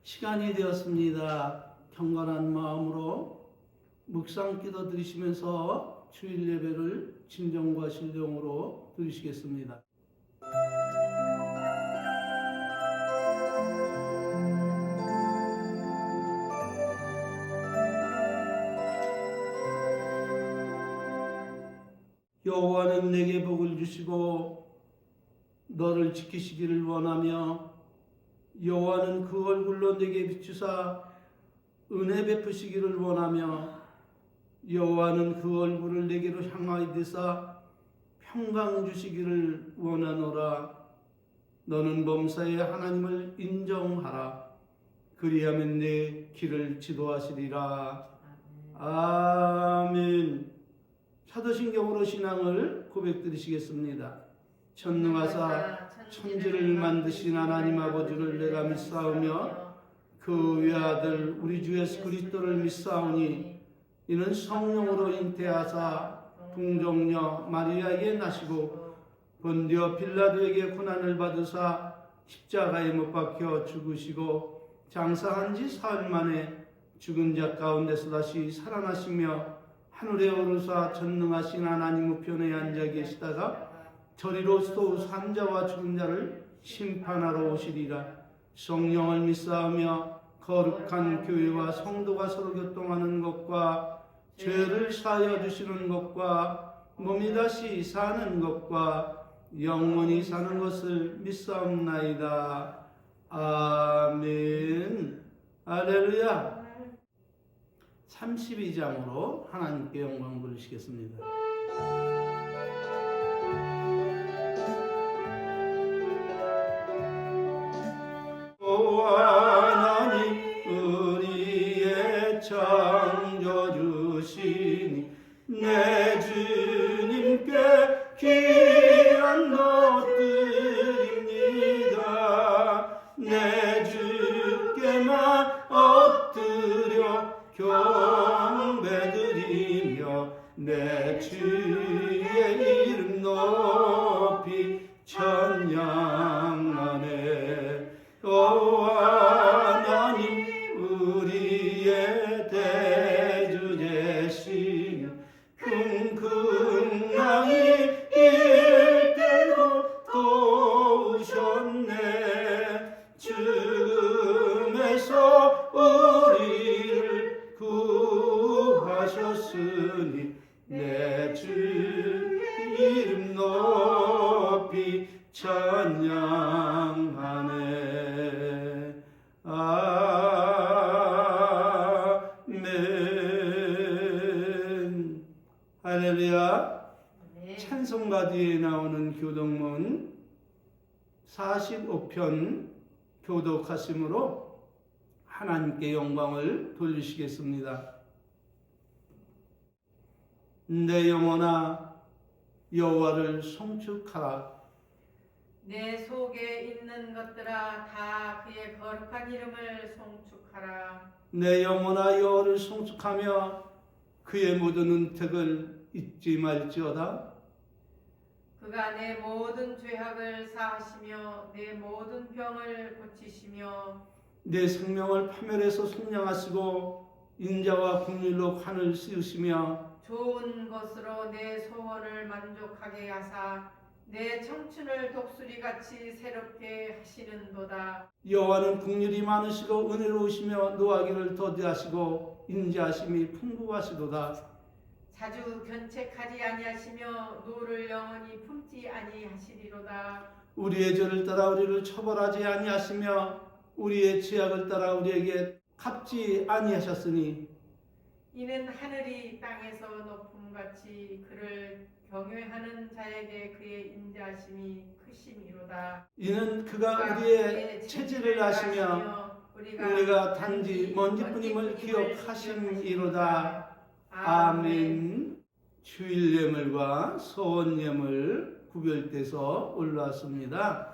시간이 되었습니다. 경건한 마음으로 묵상 기도 드리시면서 주일 예배를 진정과 신령으로 드리시겠습니다. 여호와는 내게 복을 주시고 너를 지키시기를 원하며 여호와는 그 얼굴로 내게 비추사 은혜 베푸시기를 원하며 여호와는 그 얼굴을 내게로 향하여 드사 평강 주시기를 원하노라. 너는 범사의 하나님을 인정하라. 그리하면 내 길을 지도하시리라. 아멘. 사도신경으로 신앙을 고백드리시겠습니다. 전능하사 천지를 만드신 하나님 아버지를 내가 믿사오며 그 외아들 우리 주 예수 그리스도를 믿사오니 이는 성령으로 잉태하사 동정녀 마리아에게 나시고 본디오 빌라도에게 고난을 받으사 십자가에 못 박혀 죽으시고 장사한 지 사흘 만에 죽은 자 가운데서 다시 살아나시며 하늘에 오르사 전능하신 하나님 우편에 앉아 계시다가 저리로서 산자와 죽은 자를 심판하러 오시리라. 성령을 믿사오며 거룩한 교회와 성도가 서로 교통하는 것과 죄를 사하여 주시는 것과 몸이 다시 사는 것과 영원히 사는 것을 믿사옵나이다. 아멘. 할렐루야. 32장으로 하나님께 영광 돌리시겠습니다. 하나님 우리의 창조주시니 내 주님께 귀한 것드립니다. 내 주께만 엎드려 경배드리며 내 주의 이름 높이 찬양하네. 하나님 우리의 대주 되신 긍긍하이 일대로 도우셨네. 죽음에서 우리를 구하셨으니 내 주 이름 높이 찬양하네. 아멘. 할렐루야. 찬송가 뒤에 나오는 교독문 45편 교독하심으로 하나님께 영광을 돌리시겠습니다. 내 영혼아 여호와를 송축하라. 내 속에 있는 것들아 다 그의 거룩한 이름을 송축하라. 내 영혼아 여호와를 송축하며 그의 모든 은택을 잊지 말지어다. 그가 내 모든 죄악을 사하시며 내 모든 병을 고치시며 내 생명을 파멸해서 속량하시고 인자와 긍휼로 관을 씌우시며 좋은 것으로 내 소원을 만족하게 하사 내 청춘을 독수리같이 새롭게 하시는도다. 여호와는 긍휼이 많으시고 은혜로우시며 노하기를 더디하시고 인자하심이 풍부하시도다. 자주 견책하지 아니하시며 노를 영원히 품지 아니하시리로다. 우리의 죄를 따라 우리를 처벌하지 아니하시며 우리의 죄악을 따라 우리에게 갚지 아니하셨으니 이는 하늘이 땅에서 높음같이 그를 경외하는 자에게 그의 인자하심이 크심이로다. 이는 그가 우리의 체질을 아시며 우리가 단지 먼지뿐임을 기억하심이로다. 아멘. 주일 예물과 소원 예물 구별돼서 올라왔습니다.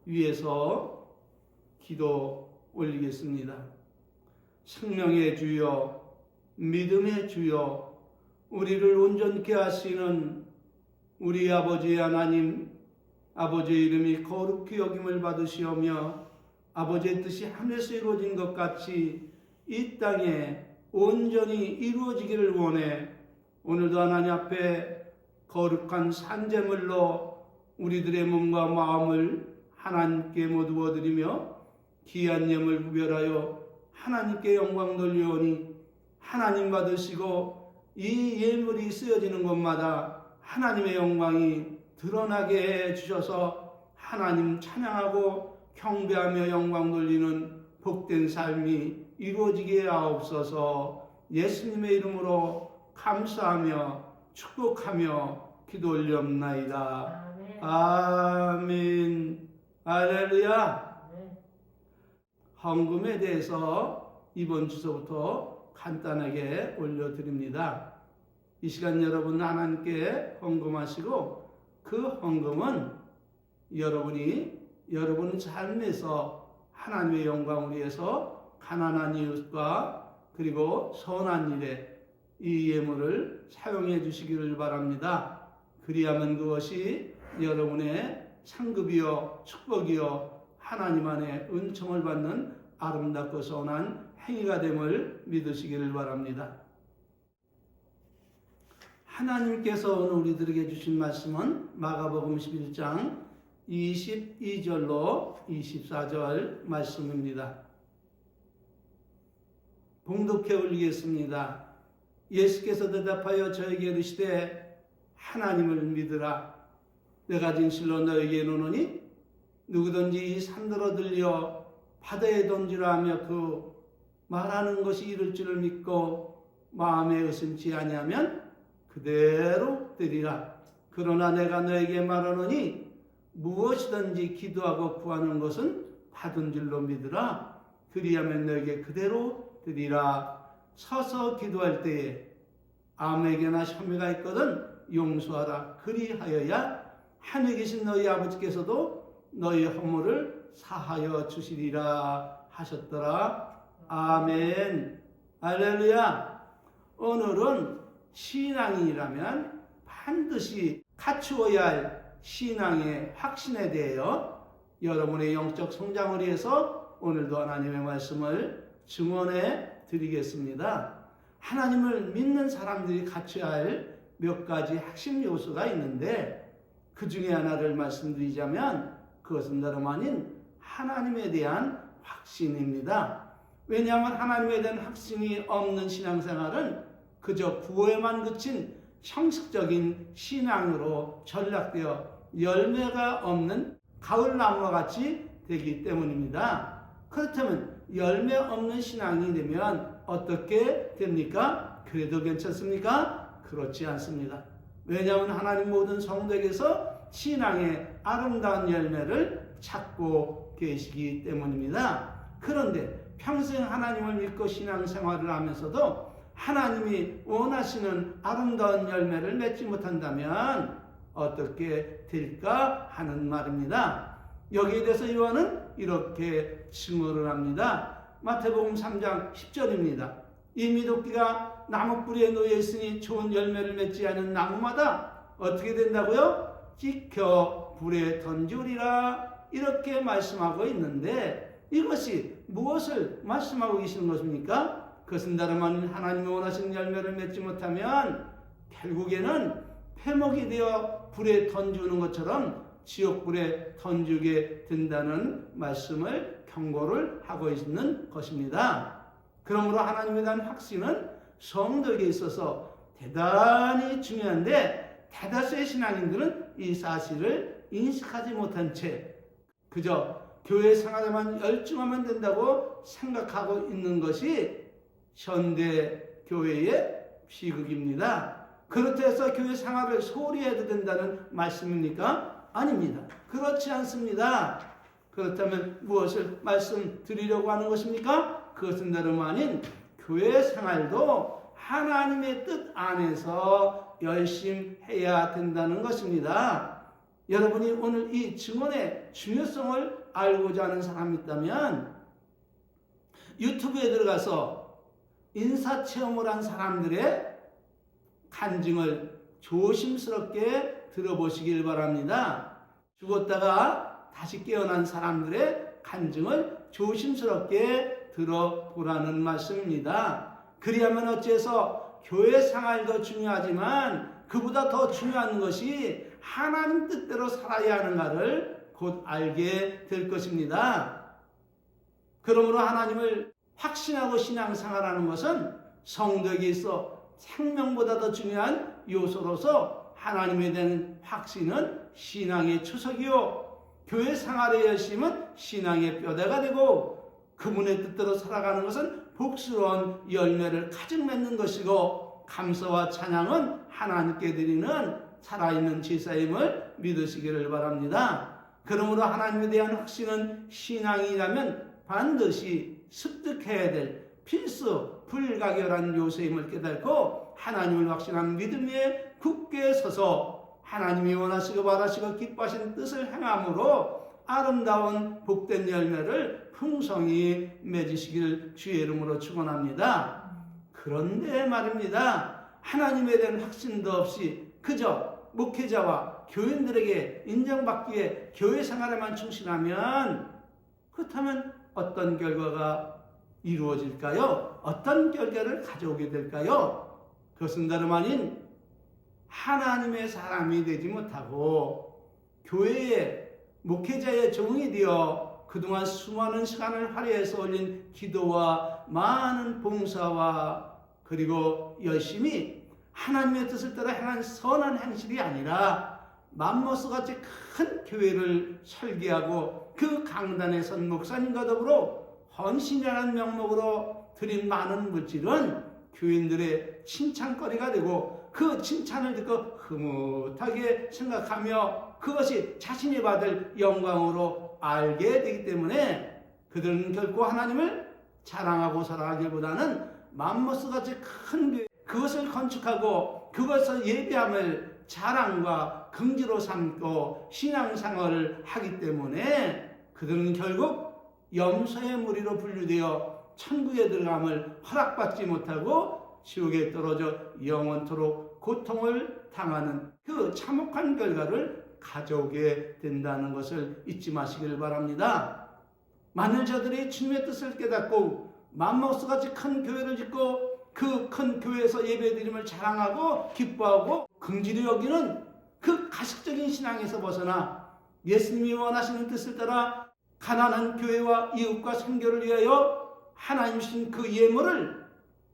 위에서 기도 올리겠습니다. 생명의 주여, 믿음의 주여, 우리를 온전케 하시는 우리 아버지 하나님, 아버지의 이름이 거룩히 여김을 받으시오며 아버지의 뜻이 하늘에서 이루어진 것 같이 이 땅에 온전히 이루어지기를 원해 오늘도 하나님 앞에 거룩한 산제물로 우리들의 몸과 마음을 하나님께 모두 드리며 귀한 예물 구별하여 하나님께 영광 돌리오니 하나님 받으시고 이 예물이 쓰여지는 곳마다 하나님의 영광이 드러나게 해주셔서 하나님 찬양하고 경배하며 영광 돌리는 복된 삶이 이루어지게 하옵소서. 예수님의 이름으로 감사하며 축복하며 기도 올리옵나이다. 아멘. 할렐루야. 헌금에 대해서 이번 주소부터 간단하게 올려드립니다. 이 시간 여러분 하나님께 헌금하시고 그 헌금은 여러분 삶에서 하나님의 영광을 위해서 가난한 이웃과 그리고 선한 일에 이 예물을 사용해 주시기를 바랍니다. 그리하면 그것이 여러분의 상급이요 축복이요 하나님 안에 은총을 받는 아름답고 선한 행위가 됨을 믿으시기를 바랍니다. 하나님께서 오늘 우리들에게 주신 말씀은 마가복음 11장 22절로 24절 말씀입니다. 봉독해 올리겠습니다. 예수께서 대답하여 저에게 이르시되 하나님을 믿으라. 내가 진실로 너에게 이르노니 누구든지 이 산더러 들려 바다에 던지라 하며 그 말하는 것이 이룰 줄을 믿고 마음에 의심치 아니하면 그대로 되리라. 그러나 내가 너에게 말하노니 무엇이든지 기도하고 구하는 것은 받은 줄로 믿으라. 그리하면 너에게 그대로 되리라. 서서 기도할 때에 아무에게나 혐의가 있거든 용서하라. 그리하여야 하늘에 계신 너희 아버지께서도 너희 허물을 사하여 주시리라 하셨더라. 아멘. 할렐루야. 오늘은 신앙이라면 반드시 갖추어야 할 신앙의 확신에 대하여 여러분의 영적 성장을 위해서 오늘도 하나님의 말씀을 증언해 드리겠습니다. 하나님을 믿는 사람들이 갖춰야 할 몇 가지 핵심 요소가 있는데 그 중에 하나를 말씀드리자면 그것은 다름 아닌 하나님에 대한 확신입니다. 왜냐하면 하나님에 대한 확신이 없는 신앙생활은 그저 구호에만 그친 형식적인 신앙으로 전락되어 열매가 없는 가을나무와 같이 되기 때문입니다. 그렇다면 열매 없는 신앙이 되면 어떻게 됩니까? 그래도 괜찮습니까? 그렇지 않습니다. 왜냐하면 하나님 모든 성도에게서 신앙의 아름다운 열매를 찾고 계시기 때문입니다. 그런데 평생 하나님을 믿고 신앙생활을 하면서도 하나님이 원하시는 아름다운 열매를 맺지 못한다면 어떻게 될까 하는 말입니다. 여기에 대해서 요한은 이렇게 증언을 합니다. 마태복음 3장 10절입니다. 이 미도끼가 나무 뿌리에 놓여 있으니 좋은 열매를 맺지 않은 나무마다 어떻게 된다고요? 찍혀 불에 던지리라. 이렇게 말씀하고 있는데 이것이 무엇을 말씀하고 계시는 것입니까? 그것은 다름 아닌 하나님이 원하시는 열매를 맺지 못하면 결국에는 패먹이 되어 불에 던지는 것처럼 지옥불에 던지게 된다는 말씀을 경고를 하고 있는 것입니다. 그러므로 하나님에 대한 확신은 성도에게 있어서 대단히 중요한데 대다수의 신앙인들은 이 사실을 인식하지 못한 채 그저 교회 생활에만 열중하면 된다고 생각하고 있는 것이 현대 교회의 비극입니다. 그렇다 해서 교회 생활을 소홀히 해도 된다는 말씀입니까? 아닙니다. 그렇지 않습니다. 그렇다면 무엇을 말씀드리려고 하는 것입니까? 그것은 다름 아닌 교회 생활도 하나님의 뜻 안에서 열심히 해야 된다는 것입니다. 여러분이 오늘 이 증언의 중요성을 알고자 하는 사람이 있다면 유튜브에 들어가서 인사체험을 한 사람들의 간증을 조심스럽게 들어보시길 바랍니다. 죽었다가 다시 깨어난 사람들의 간증을 조심스럽게 들어보라는 말씀입니다. 그리하면 어째서 교회 생활도 중요하지만 그보다 더 중요한 것이 하나님 뜻대로 살아야 하는가를 곧 알게 될 것입니다. 그러므로 하나님을 확신하고 신앙생활하는 것은 성도에게 있어 생명보다 더 중요한 요소로서 하나님에 대한 확신은 신앙의 초석이요 교회 생활의 열심은 신앙의 뼈대가 되고 그분의 뜻대로 살아가는 것은 복스러운 열매를 가득 맺는 것이고 감사와 찬양은 하나님께 드리는 살아있는 제사임을 믿으시기를 바랍니다. 그러므로 하나님에 대한 확신은 신앙이라면 반드시 습득해야 될 필수 불가결한 요소임을 깨닫고 하나님을 확신한 믿음에 굳게 서서 하나님이 원하시고 바라시고 기뻐하신 뜻을 행함으로 아름다운 복된 열매를 풍성히 맺으시길 주의 이름으로 축원합니다. 그런데 말입니다. 하나님에 대한 확신도 없이 그저 목회자와 교인들에게 인정받기 위해 교회 생활에만 충실하면 그렇다면 어떤 결과가 이루어질까요? 어떤 결과를 가져오게 될까요? 그것은 다름 아닌 하나님의 사람이 되지 못하고 교회의 목회자의 종이 되어 그동안 수많은 시간을 할애해서 올린 기도와 많은 봉사와 그리고 열심히 하나님의 뜻을 따라 행한 선한 행실이 아니라 맘모스같이 큰 교회를 설계하고 그 강단에 선 목사님과 더불어 헌신이라는 명목으로 드린 많은 물질은 교인들의 칭찬거리가 되고 그 칭찬을 듣고 흐뭇하게 생각하며 그것이 자신이 받을 영광으로 알게 되기 때문에 그들은 결코 하나님을 자랑하고 사랑하기보다는 맘모스같이 큰 교회 그것을 건축하고 그것을 예배함을 자랑과 긍지로 삼고 신앙생활을 하기 때문에 그들은 결국 염소의 무리로 분류되어 천국에 들어감을 허락받지 못하고 지옥에 떨어져 영원토록 고통을 당하는 그 참혹한 결과를 가져오게 된다는 것을 잊지 마시길 바랍니다. 만일 저들이 주님의 뜻을 깨닫고 맘모스같이 큰 교회를 짓고 그 큰 교회에서 예배드림을 자랑하고 기뻐하고 긍지로 여기는 그 가식적인 신앙에서 벗어나 예수님이 원하시는 뜻을 따라 가난한 교회와 이웃과 선교를 위하여 하나님 주신 그 예물을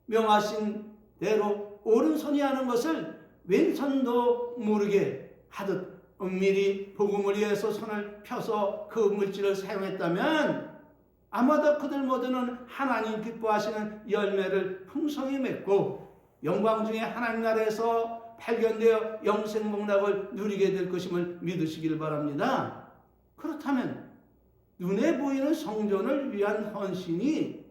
명하신 대로 오른손이 하는 것을 왼손도 모르게 하듯 은밀히 복음을 위해서 손을 펴서 그 물질을 사용했다면 아마도 그들 모두는 하나님 기뻐하시는 열매를 풍성히 맺고 영광 중에 하나님 나라에서 발견되어 영생복락을 누리게 될 것임을 믿으시길 바랍니다. 그렇다면 눈에 보이는 성전을 위한 헌신이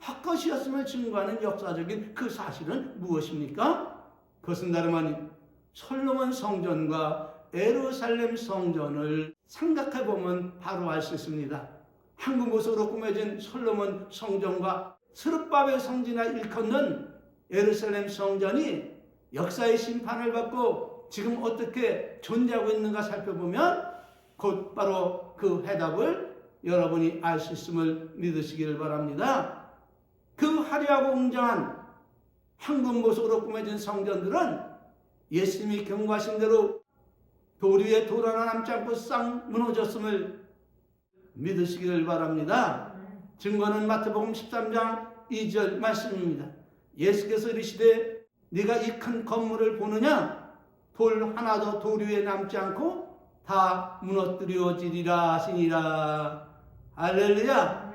헛것이었음을 증거하는 역사적인 그 사실은 무엇입니까? 그것은 다름 아닌 솔로몬 성전과 예루살렘 성전을 생각해보면 바로 알 수 있습니다. 황금 보석으로 꾸며진 솔로몬 성전과 스룹바벨 성전에 일컫는 예루살렘 성전이 역사의 심판을 받고 지금 어떻게 존재하고 있는가 살펴보면 곧바로 그 해답을 여러분이 알 수 있음을 믿으시기를 바랍니다. 그 화려하고 웅장한 황금 보석으로 꾸며진 성전들은 예수님이 경고하신 대로 돌 위에 돌 하나 남지 않고 싹 무너졌음을 믿으시기를 바랍니다. 증거는 마태복음 13장 2절 말씀입니다. 예수께서 이르시되 네가 이 큰 건물을 보느냐? 돌 하나도 돌 위에 남지 않고 다 무너뜨려지리라 하시니라. 할렐루야.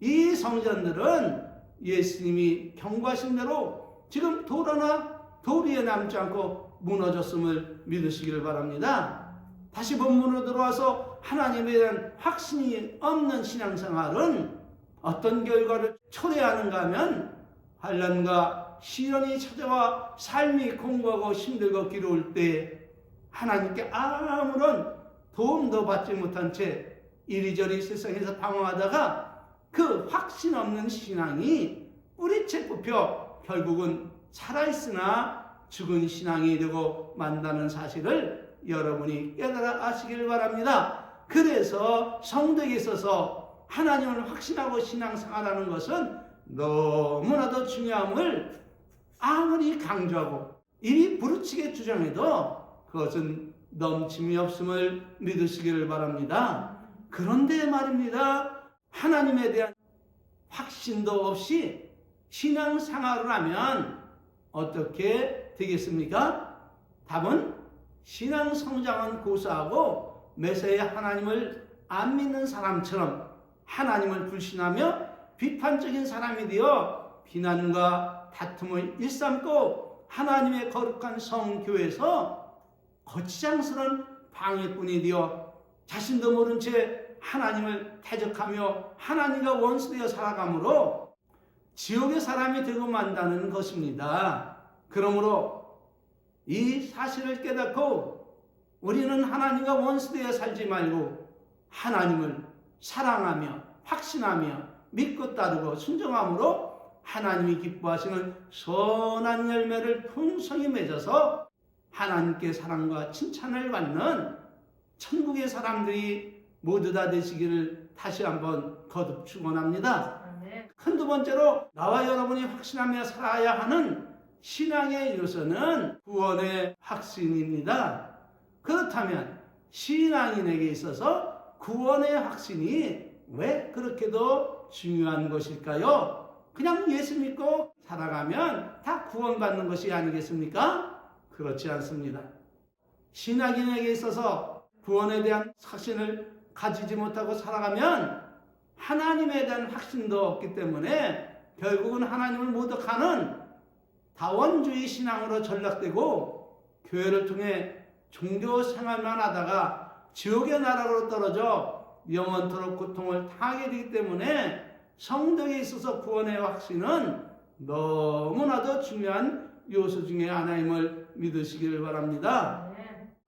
이 성전들은 예수님이 경고하신 대로 지금 돌 하나 돌 위에 남지 않고 무너졌음을 믿으시기를 바랍니다. 다시 본문으로 들어와서 하나님에 대한 확신이 없는 신앙생활은 어떤 결과를 초래하는가 하면 환난과 시련이 찾아와 삶이 공고하고 힘들고 괴로울 때 하나님께 아무런 도움도 받지 못한 채 이리저리 세상에서 방황하다가 그 확신 없는 신앙이 뿌리채 뽑혀 결국은 살아있으나 죽은 신앙이 되고 만다는 사실을 여러분이 깨달아 아시길 바랍니다. 그래서 성도에게 있어서 하나님을 확신하고 신앙생활하는 것은 너무나도 중요함을 아무리 강조하고 이리 부르치게 주장해도 그것은 넘침이 없음을 믿으시기를 바랍니다. 그런데 말입니다. 하나님에 대한 확신도 없이 신앙생활을 하면 어떻게 되겠습니까? 답은 신앙 성장은 고사하고 메시아 하나님을 안 믿는 사람처럼 하나님을 불신하며 비판적인 사람이 되어 비난과 다툼을 일삼고 하나님의 거룩한 성교에서 거치장스러운 방해꾼이 되어 자신도 모른 채 하나님을 대적하며 하나님과 원수되어 살아가므로 지옥의 사람이 되고 만다는 것입니다. 그러므로 이 사실을 깨닫고 우리는 하나님과 원수되어 살지 말고 하나님을 사랑하며 확신하며 믿고 따르고 순종함으로 하나님이 기뻐하시는 선한 열매를 풍성히 맺어서 하나님께 사랑과 칭찬을 받는 천국의 사람들이 모두 다 되시기를 다시 한번 거듭 축원합니다. 한두 번째로 나와 여러분이 확신하며 살아야 하는 신앙의 요소는 구원의 확신입니다. 그렇다면 신앙인에게 있어서 구원의 확신이 왜 그렇게도 중요한 것일까요? 그냥 예수 믿고 살아가면 다 구원받는 것이 아니겠습니까? 그렇지 않습니다. 신앙인에게 있어서 구원에 대한 확신을 가지지 못하고 살아가면 하나님에 대한 확신도 없기 때문에 결국은 하나님을 모독하는 다원주의 신앙으로 전락되고 교회를 통해 종교 생활만 하다가 지옥의 나라로 떨어져 영원토록 고통을 당하게 되기 때문에 성도에 있어서 구원의 확신은 너무나도 중요한 요소 중에 하나임을 믿으시기를 바랍니다.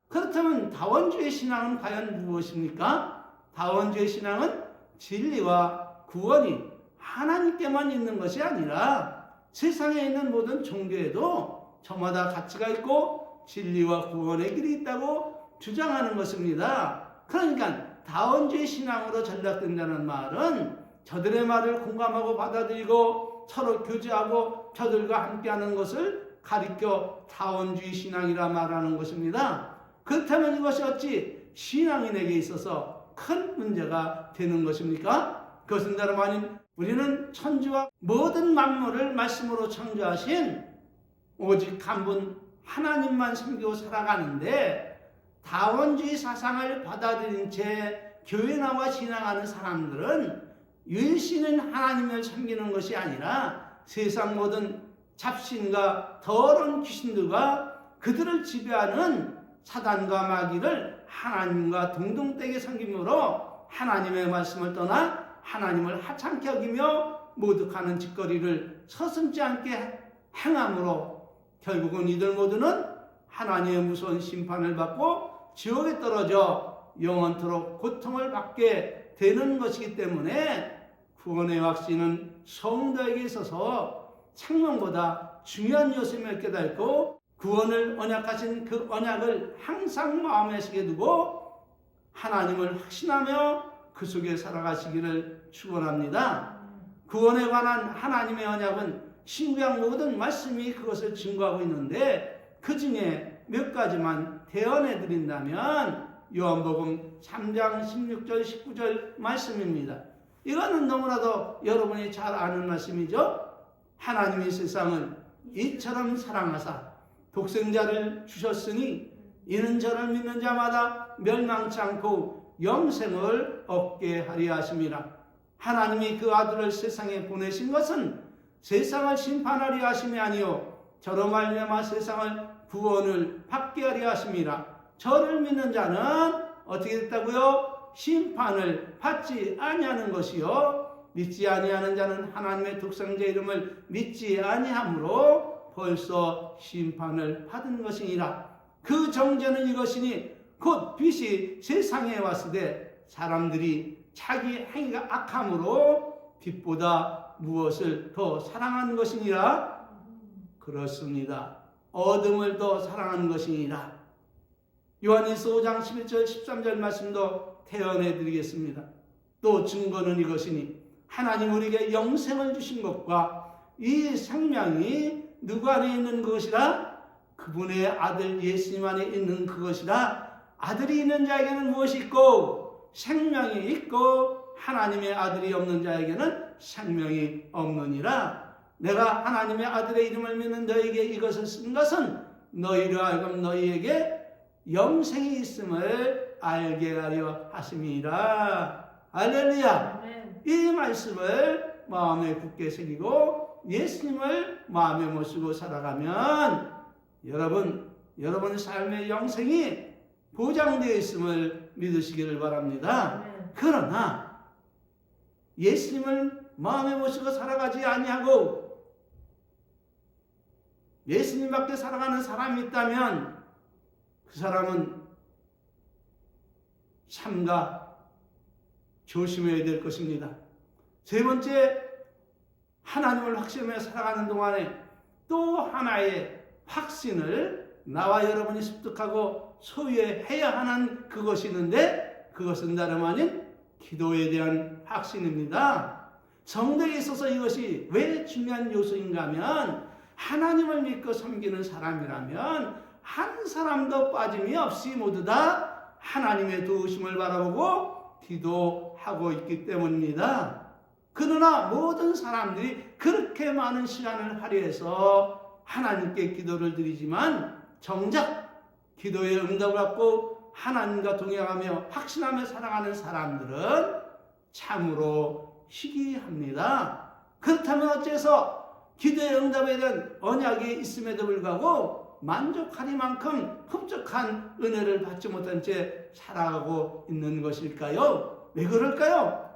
그렇다면 다원주의 신앙은 과연 무엇입니까? 다원주의 신앙은 진리와 구원이 하나님께만 있는 것이 아니라 세상에 있는 모든 종교에도 저마다 가치가 있고 진리와 구원의 길이 있다고 주장하는 것입니다. 그러니까 다원주의 신앙으로 전락된다는 말은 저들의 말을 공감하고 받아들이고 서로 교제하고 저들과 함께하는 것을 가리켜 다원주의 신앙이라 말하는 것입니다. 그렇다면 이것이 어찌 신앙인에게 있어서 큰 문제가 되는 것입니까? 그것은 다름 아닌 우리는 천지와 모든 만물을 말씀으로 창조하신 오직 한 분 하나님만 섬기고 살아가는데 다원주의 사상을 받아들인 채 교회 나와 신앙하는 사람들은 유일신은 하나님을 섬기는 것이 아니라 세상 모든 잡신과 더러운 귀신들과 그들을 지배하는 사단과 마귀를 하나님과 동등되게 섬김으로 하나님의 말씀을 떠나 하나님을 하찮게 여기며 모독하는 짓거리를 서슴지 않게 행함으로 결국은 이들 모두는 하나님의 무서운 심판을 받고 지옥에 떨어져 영원토록 고통을 받게 되는 것이기 때문에 구원의 확신은 성도에게 있어서 생명보다 중요한 요소임을 깨닫고 구원을 언약하신 그 언약을 항상 마음에 새겨 두고 하나님을 확신하며 그 속에 살아가시기를 축원합니다. 구원에 관한 하나님의 언약은 신구약 모든 말씀이 그것을 증거하고 있는데 그 중에 몇 가지만 대언해 드린다면 요한복음 3장 16절 19절 말씀입니다. 이거는 너무나도 여러분이 잘 아는 말씀이죠. 하나님이 세상을 이처럼 사랑하사 독생자를 주셨으니 이는 저를 믿는 자마다 멸망치 않고 영생을 얻게 하려 하심이라. 하나님이 그 아들을 세상에 보내신 것은 세상을 심판하려 하심이 아니요 저로 말미암아 세상을 구원을 받게 하려 하심이라. 저를 믿는 자는 어떻게 됐다고요? 심판을 받지 아니하는 것이요 믿지 아니하는 자는 하나님의 독생자 이름을 믿지 아니하므로 벌써 심판을 받은 것이니라. 그 정죄는 이것이니 곧 빛이 세상에 왔을 때 사람들이 자기 행위가 악함으로 빛보다 무엇을 더 사랑하는 것이니라? 그렇습니다. 어둠을 더 사랑하는 것이니라. 요한일서 5장 11절 13절 말씀도 태연해 드리겠습니다. 또 증거는 이것이니 하나님 우리에게 영생을 주신 것과 이 생명이 누구 안에 있는 것이라? 그분의 아들 예수님 안에 있는 그것이라. 아들이 있는 자에게는 무엇이 있고 생명이 있고 하나님의 아들이 없는 자에게는 생명이 없느니라. 내가 하나님의 아들의 이름을 믿는 너희에게 이것을 쓴 것은 너희로 하여금 너희에게 영생이 있음을 알게 하려 하심이라. 할렐루야. 아멘. 이 말씀을 마음에 굳게 새기고 예수님을 마음에 모시고 살아가면 여러분 삶의 영생이 보장되어 있음을 믿으시기를 바랍니다. 아멘. 그러나 예수님을 마음에 모시고 살아가지 아니하고 예수님밖에 살아가는 사람이 있다면 그 사람은 삼가 조심해야 될 것입니다. 세 번째, 하나님을 확신하며 살아가는 동안에 또 하나의 확신을 나와 여러분이 습득하고 소유해야 하는 그것이 있는데 그것은 다름 아닌 기도에 대한 확신입니다. 성도에 있어서 이것이 왜 중요한 요소인가 하면 하나님을 믿고 섬기는 사람이라면 한 사람도 빠짐이 없이 모두 다 하나님의 도우심을 바라보고 기도하고 있기 때문입니다. 그러나 모든 사람들이 그렇게 많은 시간을 할애해서 하나님께 기도를 드리지만 정작 기도의 응답을 받고 하나님과 동행하며 확신하며 살아가는 사람들은 참으로 희귀합니다. 그렇다면 어째서 기도의 응답에 대한 언약이 있음에도 불구하고 만족하리만큼 흡족한 은혜를 받지 못한 채 살아가고 있는 것일까요? 왜 그럴까요?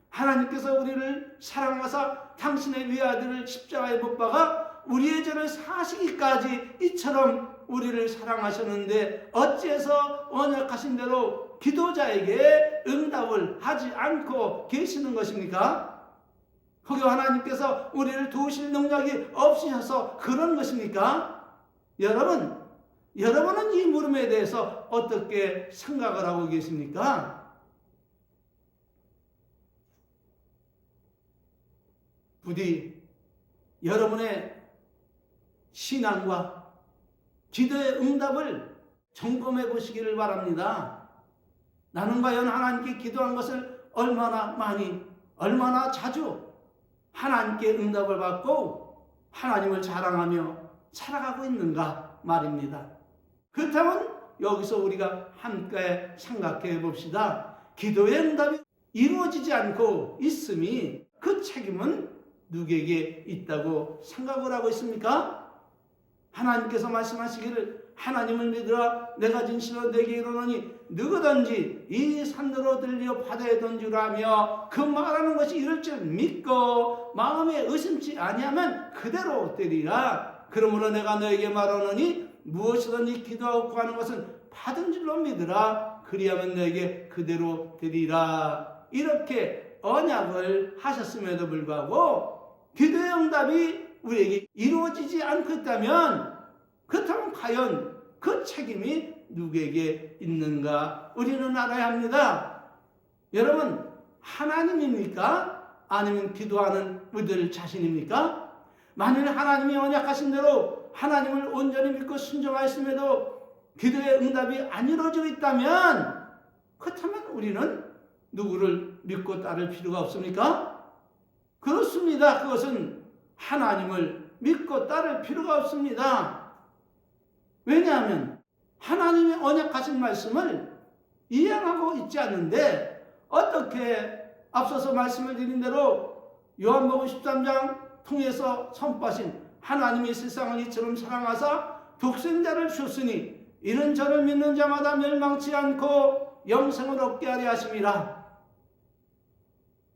하나님께서 우리를 사랑하사 당신의 외아들을 십자가에 못 박아 우리의 죄를 사시기까지 이처럼 우리를 사랑하셨는데 어째서 언약하신 대로 기도자에게 응답을 하지 않고 계시는 것입니까? 혹여 하나님께서 우리를 도우실 능력이 없으셔서 그런 것입니까? 여러분은 이 물음에 대해서 어떻게 생각을 하고 계십니까? 부디 여러분의 신앙과 기도의 응답을 점검해 보시기를 바랍니다. 나는 과연 하나님께 기도한 것을 얼마나 많이, 얼마나 자주 하나님께 응답을 받고 하나님을 자랑하며 살아가고 있는가 말입니다. 그렇다면 여기서 우리가 함께 생각해 봅시다. 기도의 응답이 이루어지지 않고 있음이 그 책임은 누구에게 있다고 생각을 하고 있습니까? 하나님께서 말씀하시기를 하나님을 믿으라 내가 진실로 내게 이르노니 누구든지 이 산으로 들려 바다에 던지라며 그 말하는 것이 이룰 줄 믿고 마음에 의심치 아니하면 그대로 되리라. 그러므로 내가 너에게 말하노니 무엇이든지 기도하고 구하는 것은 받은 줄로 믿으라. 그리하면 너에게 그대로 되리라. 이렇게 언약을 하셨음에도 불구하고 기도의 응답이 우리에게 이루어지지 않고 있다면 그렇다면 과연 그 책임이 누구에게 있는가 우리는 알아야 합니다. 여러분, 하나님입니까? 아니면 기도하는 우리들 자신입니까? 만일 하나님이 언약하신 대로 하나님을 온전히 믿고 순종하였음에도 기도의 응답이 안 이루어지고 있다면 그렇다면 우리는 누구를 믿고 따를 필요가 없습니까? 그렇습니다. 그것은 하나님을 믿고 따를 필요가 없습니다. 왜냐하면 하나님의 언약하신 말씀을 이행하고 있지 않는데 어떻게 앞서서 말씀을 드린 대로 요한복음 13장 통해서 선포하신 하나님이 세상을 이처럼 사랑하사 독생자를 주셨으니 이는 저를 믿는 자마다 멸망치 않고 영생을 얻게 하려 하심이라.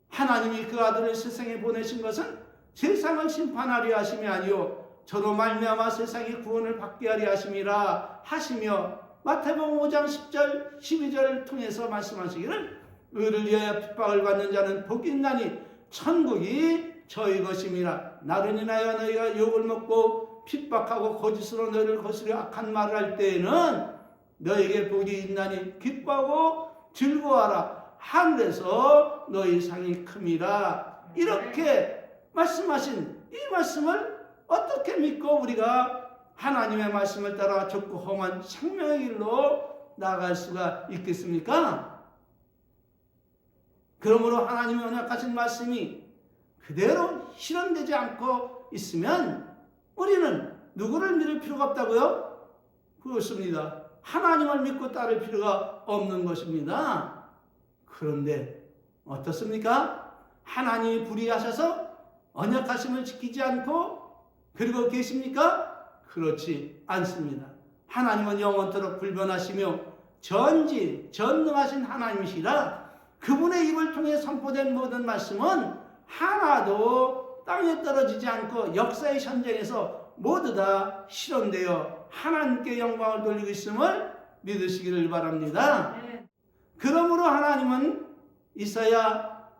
하나님이 그 아들을 세상에 보내신 것은 세상을 심판하려 하심이 아니요 저로 말미암아 세상이 구원을 받게 하려 하심이라 하시며 마태복음 5장 10절 12절을 통해서 말씀하시기를 의를 위하여 핍박을 받는 자는 복이 있나니 천국이 저희 것임이라. 나를 인하여 너희가 욕을 먹고 핍박하고 거짓으로 너희를 거스려 악한 말을 할 때에는 너에게 복이 있나니 기뻐하고 즐거워하라. 하늘에서 너희 상이 큼이라. 이렇게 말씀하신 이 말씀을 어떻게 믿고 우리가 하나님의 말씀을 따라 좁고 험한 생명의 길로 나아갈 수가 있겠습니까? 그러므로 하나님의 언약하신 말씀이 그대로 실현되지 않고 있으면 우리는 누구를 믿을 필요가 없다고요? 그렇습니다. 하나님을 믿고 따를 필요가 없는 것입니다. 그런데 어떻습니까? 하나님이 불의하셔서 언약하심을 지키지 않고 그리고 계십니까? 그렇지 않습니다. 하나님은 영원토록 불변하시며 전능하신 하나님이시라 그분의 입을 통해 선포된 모든 말씀은 하나도 땅에 떨어지지 않고 역사의 현장에서 모두 다 실현되어 하나님께 영광을 돌리고 있음을 믿으시기를 바랍니다. 그러므로 하나님은 이사야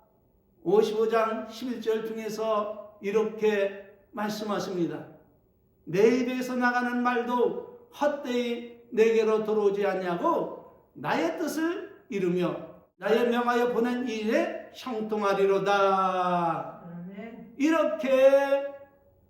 55장 11절 중에서 이렇게 말씀하십니다. 내 입에서 나가는 말도 헛되이 내게로 들어오지 않냐고 나의 뜻을 이루며 나의 명하여 보낸 이 일에 형통하리로다. 이렇게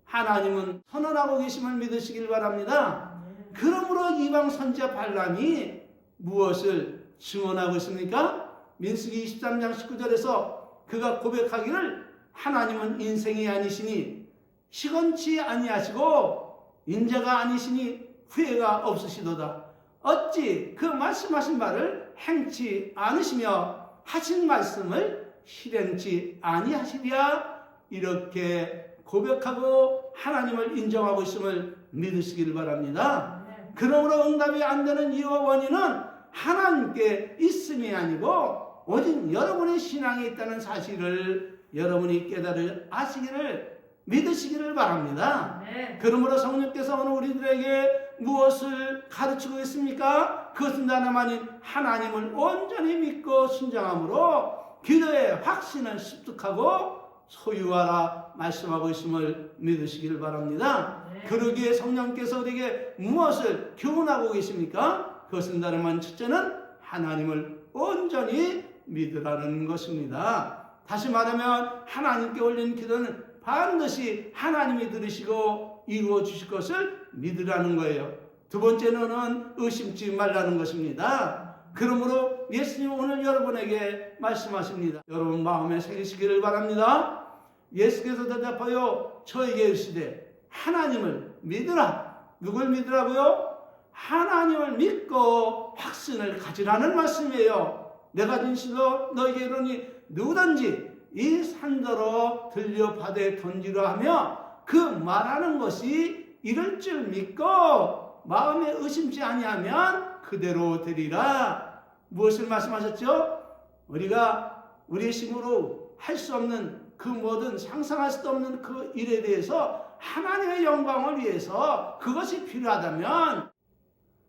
하나님은 선언하고 계심을 믿으시길 바랍니다. 그러므로 이방 선지자 발람이 무엇을 증언하고 있습니까? 민수기 23장 19절에서 그가 고백하기를 하나님은 인생이 아니시니 시건치 아니하시고 인자가 아니시니 후회가 없으시도다. 어찌 그 말씀하신 바를 행치 않으시며 하신 말씀을 실행치 아니하시랴. 이렇게 고백하고 하나님을 인정하고 있음을 믿으시길 바랍니다. 그러므로 응답이 안 되는 이유와 원인은 하나님께 있음이 아니고 오직 여러분의 신앙에 있다는 사실을 여러분이 깨달을 아시기를 믿으시기를 바랍니다. 그러므로 성령께서 오늘 우리들에게 무엇을 가르치고 있습니까? 그것은 다름 아닌 하나님을 온전히 믿고 순종함으로 기도의 확신을 습득하고 소유하라 말씀하고 있음을 믿으시기를 바랍니다. 그러기에 성령께서 우리에게 무엇을 교훈하고 계십니까? 그것은 다름 아닌 첫째는 하나님을 온전히 믿으라는 것입니다. 다시 말하면 하나님께 올린 기도는 반드시 하나님이 들으시고 이루어 주실 것을 믿으라는 거예요. 두 번째는 의심치 말라는 것입니다. 그러므로 예수님 오늘 여러분에게 말씀하십니다. 여러분 마음에 새기시기를 바랍니다. 예수께서 대답하여 저에게 이르시되 하나님을 믿으라. 누굴 믿으라고요? 하나님을 믿고 확신을 가지라는 말씀이에요. 내가 진실로 너에게 이르니 누구든지 이 산더러 들려 바다에 던지라 하며 그 말하는 것이 이럴 줄 믿고 마음에 의심치 아니하면 그대로 되리라. 무엇을 말씀하셨죠? 우리가 우리의 힘으로 할 수 없는 그 모든 상상할 수도 없는 그 일에 대해서 하나님의 영광을 위해서 그것이 필요하다면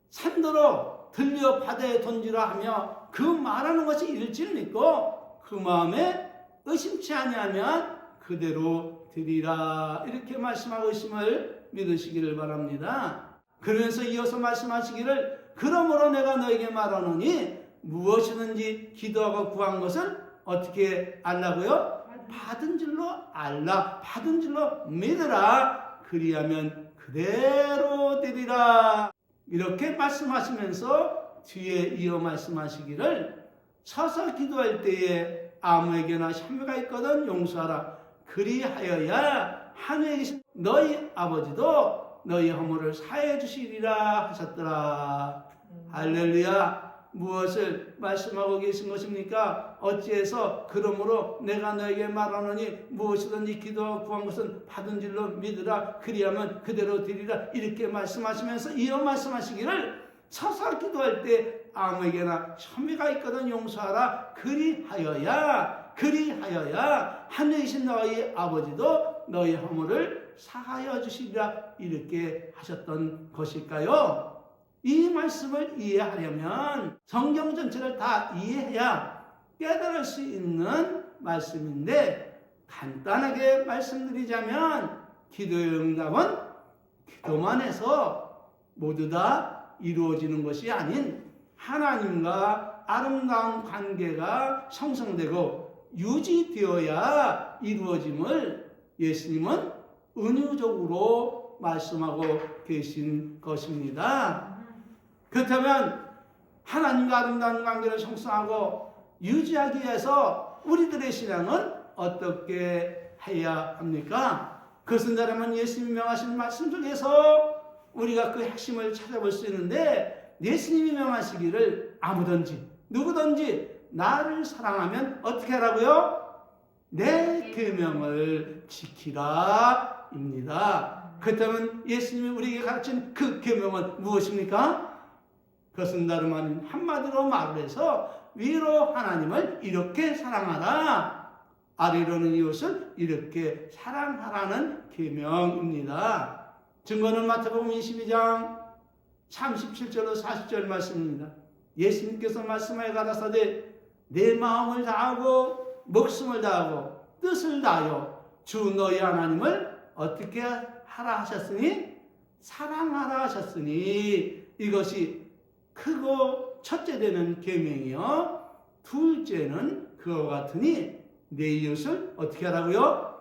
산더러 들려 바다에 던지라 하며 그 말하는 것이 이럴 줄 믿고 그 마음에 의심치 아니하면 그대로 되리라. 이렇게 말씀하고 있음을 믿으시기를 바랍니다. 그러면서 이어서 말씀하시기를 그러므로 내가 너에게 말하노니 무엇이든지 기도하고 구한 것을 어떻게 알라고요? 받은 줄로 알라. 받은 줄로 믿으라. 그리하면 그대로 되리라. 이렇게 말씀하시면서 뒤에 이어 말씀하시기를 서서 기도할 때에 아무에게나 혐의가 있거든 용서하라. 그리하여야 하늘에 계신 너희 아버지도 너희 허물을 사해 주시리라 하셨더라. 할렐루야. 무엇을 말씀하고 계신 것입니까? 어찌해서 그러므로 내가 너에게 말하노니 무엇이든지 기도하고 구한 것은 받은 줄로 믿으라. 그리하면 그대로 되리라. 이렇게 말씀하시면서 이어 말씀하시기를 서서 기도할 때 아무에게나 혐의가 있거든 용서하라. 그리하여야 하늘에 계신 너희 아버지도 너희 허물을 사하여 주시리라. 이렇게 하셨던 것일까요? 이 말씀을 이해하려면 성경 전체를 다 이해해야 깨달을 수 있는 말씀인데 간단하게 말씀드리자면 기도의 응답은 기도만 해서 모두 다 이루어지는 것이 아닌 하나님과 아름다운 관계가 형성되고 유지되어야 이루어짐을 예수님은 은유적으로 말씀하고 계신 것입니다. 그렇다면 하나님과 아름다운 관계를 형성하고 유지하기 위해서 우리들의 신앙은 어떻게 해야 합니까? 그것은 다르면 예수님이 명하신 말씀 중에서 우리가 그 핵심을 찾아볼 수 있는데, 예수님이 명하시기를 아무든지 누구든지 나를 사랑하면 어떻게 하라고요? 내 계명을 지키라 입니다. 그렇다면 예수님이 우리에게 가르친 그 계명은 무엇입니까? 그것은 다름 아닌 한마디로 말을 해서 위로 하나님을 이렇게 사랑하라, 아래로는 이웃을 이렇게 사랑하라는 계명입니다. 증거는 마태복음 22장 37절로 40절 말씀입니다. 예수님께서 말씀하여 가라사대 내 마음을 다하고 목숨을 다하고 뜻을 다하여 주 너희 하나님을 어떻게 하라 하셨으니? 사랑하라 하셨으니 이것이 크고 첫째 되는 계명이요 둘째는 그와 같으니 내 이웃을 어떻게 하라고요?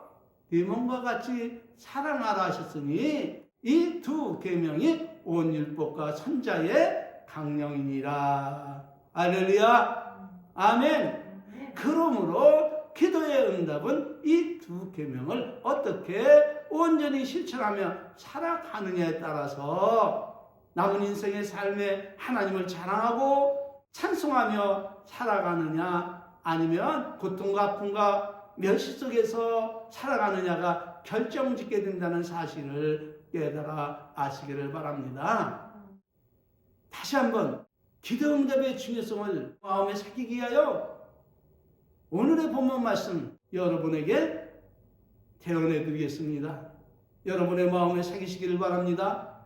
네 몸과 같이 사랑하라 하셨으니 이 두 계명이 온 율법과 선자의 강령이니라. 할렐루야. 아멘. 그러므로 기도의 응답은 이 두 계명을 어떻게 온전히 실천하며 살아가느냐에 따라서 남은 인생의 삶에 하나님을 자랑하고 찬송하며 살아가느냐, 아니면 고통과 아픔과 멸시 속에서 살아가느냐가 결정짓게 된다는 사실을 깨달아 아시기를 바랍니다. 다시 한번 기도 응답의 중요성을 마음에 새기기 위하여 오늘의 본문 말씀 여러분에게 대언해 드리겠습니다. 여러분의 마음에 새기시기를 바랍니다.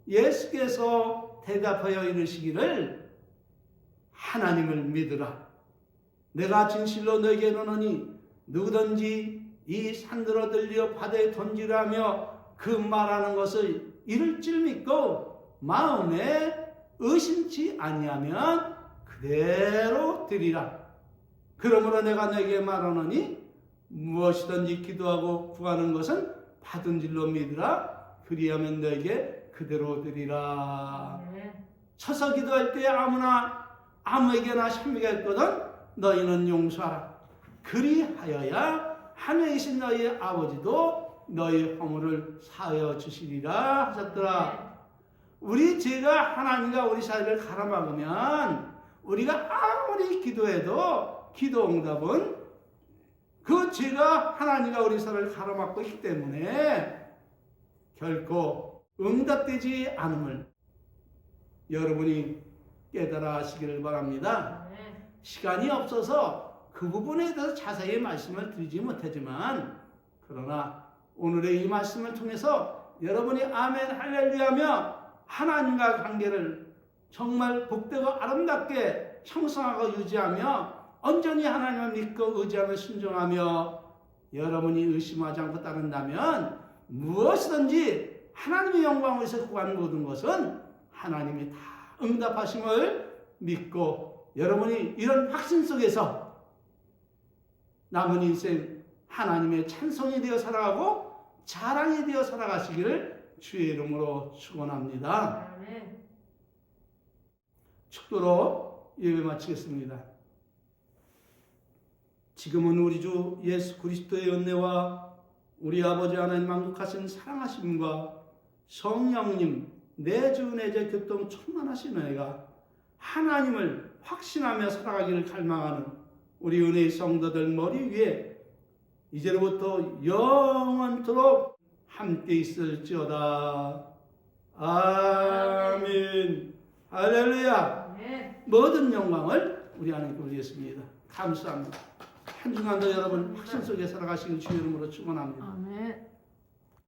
예수께서 대답하여 이르시기를 하나님을 믿으라. 내가 진실로 너에게 이르노니 누구든지 이 산들어 들려 바다에 던지라며 그 말하는 것을 이룰 줄 믿고 마음에 의심치 아니하면 그대로 되리라. 그러므로 내가 너에게 말하노니 무엇이든지 기도하고 구하는 것은 받은 줄로 믿으라. 그리하면 너에게 그대로 되리라. 서서 기도할 때 아무나 아무에게나 샤미가 있거든 너희는 용서하라. 그리하여야 하늘에 계신 너희 아버지도 너희 허물을 사하여 주시리라 하셨더라. 우리 죄가 하나님과 우리 사이를 가로막으면 우리가 아무리 기도해도 기도 응답은 그 죄가 하나님과 우리 사이를 가로막고 있기 때문에 결코 응답되지 않음을 여러분이 깨달아 하시기를 바랍니다. 시간이 없어서 그 부분에 대해서 자세히 말씀을 드리지 못하지만, 그러나 오늘의 이 말씀을 통해서 여러분이 아멘 할렐루야며 하나님과 관계를 정말 복되고 아름답게 형성하고 유지하며 온전히 하나님을 믿고 의지하며 순종하며 여러분이 의심하지 않고 따른다면 무엇이든지 하나님의 영광을 위해서 구하는 모든 것은 하나님이 다 응답하심을 믿고 여러분이 이런 확신 속에서 남은 인생 하나님의 찬송이 되어 살아가고 자랑이 되어 살아가시기를 주의 이름으로 축원합니다. 축도로 예배 마치겠습니다. 지금은 우리 주 예수 그리스도의 은혜와 우리 아버지 하나님 만국하신 사랑하심과 성령님 내주 내재 교통 충만하신 은혜가 하나님을 확신하며 살아가기를 갈망하는 우리 은혜의 성도들 머리 위에 이제로부터 영원토록 함께 있을지어다. 아멘. 할렐루야. 모든 영광을 우리 하나님께 올리겠습니다. 감사합니다. 한 주간도 여러분 확신 속에 살아가시길 주의 이름으로 축원합니다. 아멘.